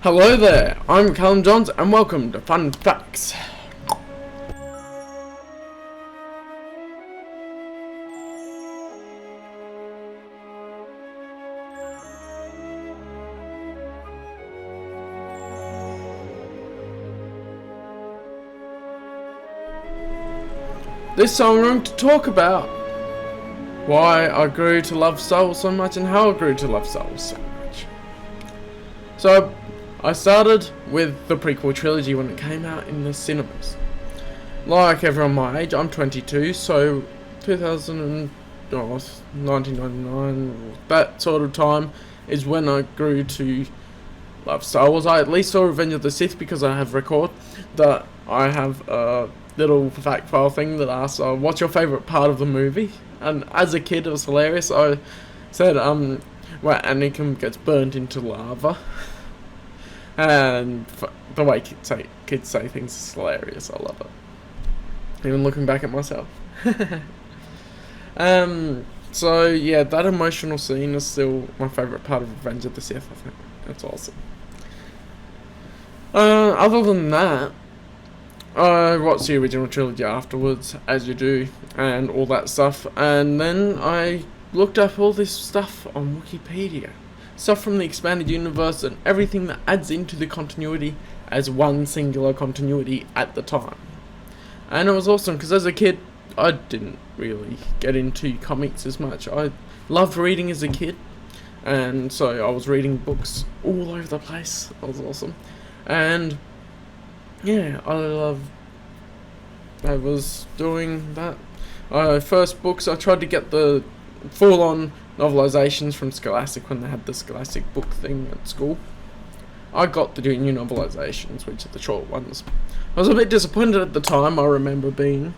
Hello there, I'm Callum Johns and welcome to Fun Facts. This time I'm going to talk about why I grew to love Star Wars so much and how I grew to love Star Wars so much. So, I started with the prequel trilogy when it came out in the cinemas. Like everyone my age, I'm 22, so 1999, that sort of time is when I grew to love Star Wars. I at least saw Revenge of the Sith because I have record that I have a little fact file thing that asks, what's your favourite part of the movie? And as a kid it was hilarious. I said, where Anakin gets burnt into lava. And the way kids say things is hilarious. I love it. Even looking back at myself. So yeah, that emotional scene is still my favourite part of Revenge of the Sith. I think that's awesome. Other than that, I watched the original trilogy afterwards, as you do, and all that stuff. And then I looked up all this stuff on Wikipedia. Stuff from the expanded universe and everything that adds into the continuity as one singular continuity at the time. And it was awesome because as a kid, I didn't really get into comics as much. I loved reading as a kid, and so I was reading books all over the place. It was awesome. And yeah, I was doing that. First books, I tried to get the full-on novelizations from Scholastic when they had the Scholastic book thing at school. I got the new novelizations, which are the short ones. I was a bit disappointed at the time, I remember being.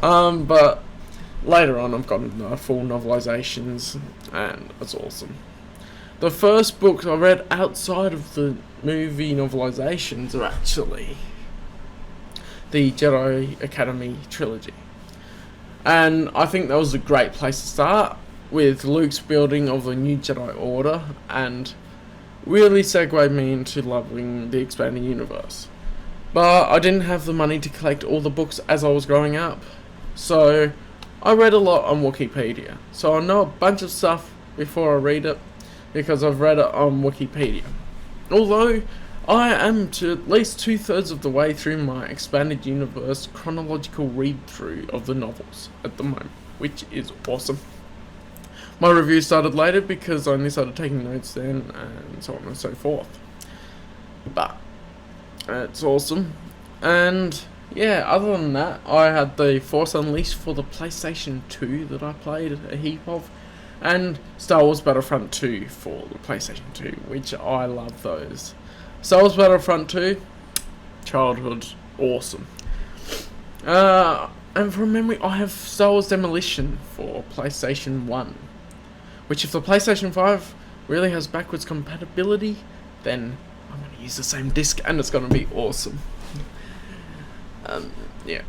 But later on I've gotten the full novelizations, and it's awesome. The first books I read outside of the movie novelizations are actually the Jedi Academy trilogy. And I think that was a great place to start, with Luke's building of the new Jedi Order, and really segued me into loving the expanding universe. But I didn't have the money to collect all the books as I was growing up, so I read a lot on Wikipedia. So I know a bunch of stuff before I read it, because I've read it on Wikipedia. Although I am to at least 2/3 of the way through my expanded universe chronological read-through of the novels at the moment, which is awesome. My review started later because I only started taking notes then, and so on and so forth. But it's awesome. And yeah, other than that, I had the Force Unleashed for the PlayStation 2 that I played a heap of, and Star Wars Battlefront 2 for the PlayStation 2, which I love those. Star Wars Battlefront 2, childhood, awesome. And from memory, I have Star Wars Demolition for PlayStation 1. Which, if the PlayStation 5 really has backwards compatibility, then I'm going to use the same disc and it's going to be awesome. Yeah.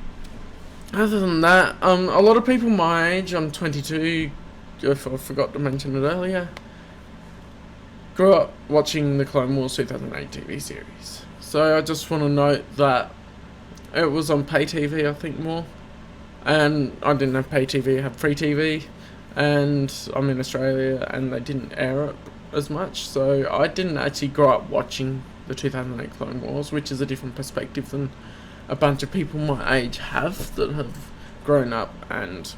Other than that, a lot of people my age, I'm 22, if I forgot to mention it earlier, grew up watching the Clone Wars 2008 TV series. So I just want to note that it was on pay TV, I think, more. And I didn't have pay TV, I had free TV. And I'm in Australia and they didn't air it as much, so I didn't actually grow up watching the 2008 Clone Wars, which is a different perspective than a bunch of people my age have that have grown up and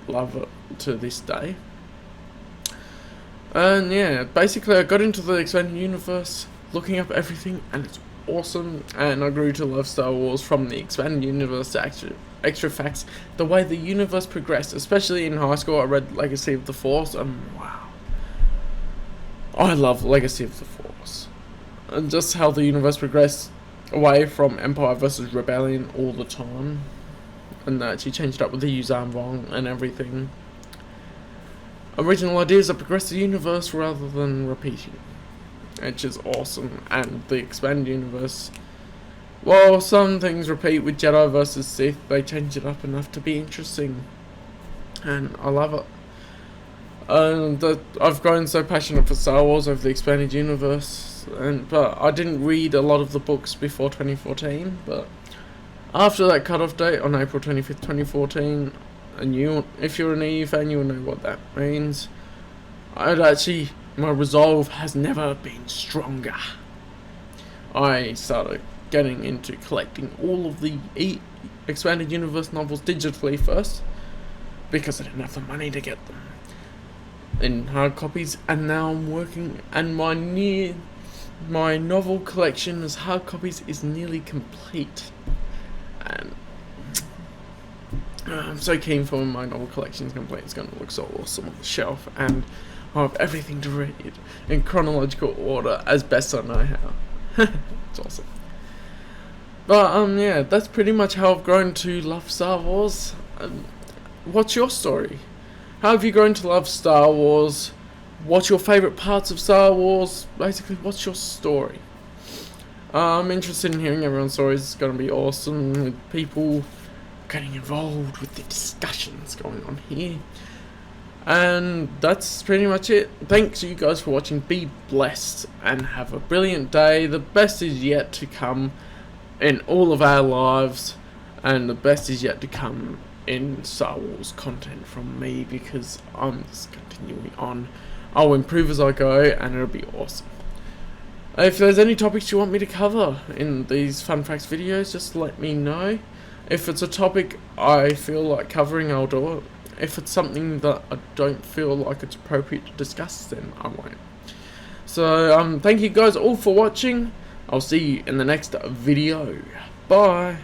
love it to this day. And yeah, basically I got into the expanded universe looking up everything, and it's awesome, and I grew to love Star Wars from the expanded universe to extra facts, the way the universe progressed. Especially in high school, I read Legacy of the Force, and wow, I love Legacy of the Force, and just how the universe progressed away from Empire versus Rebellion all the time, and that she changed up with the Yuzan Vong and everything. Original ideas that progress the universe rather than repeating, which is awesome. And the expanded universe, while some things repeat with Jedi versus Sith, they change it up enough to be interesting, and I love it. That I've grown so passionate for Star Wars over the expanded universe, but I didn't read a lot of the books before 2014. But after that cutoff date on April 25th, 2014, and if you're an EU fan, you'll know what that means. My resolve has never been stronger. I started getting into collecting all of the expanded universe novels digitally first, because I didn't have the money to get them in hard copies, and now I'm working, and my novel collection as hard copies is nearly complete, and I'm so keen for when my novel collection is complete. It's going to look so awesome on the shelf, and I have everything to read in chronological order as best I know how. It's awesome. But yeah, that's pretty much how I've grown to love Star Wars. What's your story? How have you grown to love Star Wars? What's your favourite parts of Star Wars? Basically, what's your story? I'm interested in hearing everyone's stories. It's going to be awesome, with people getting involved with the discussions going on here. And that's pretty much it. Thanks you guys for watching. Be blessed and have a brilliant day. The best is yet to come in all of our lives, and the best is yet to come in Star Wars content from me, because I'm just continuing on. I'll improve as I go, and it'll be awesome. If there's any topics you want me to cover in these fun facts videos, just let me know. If it's a topic I feel like covering, I'll do it. If it's something that I don't feel like it's appropriate to discuss, then I won't. So thank you guys all for watching. I'll see you in the next video. Bye.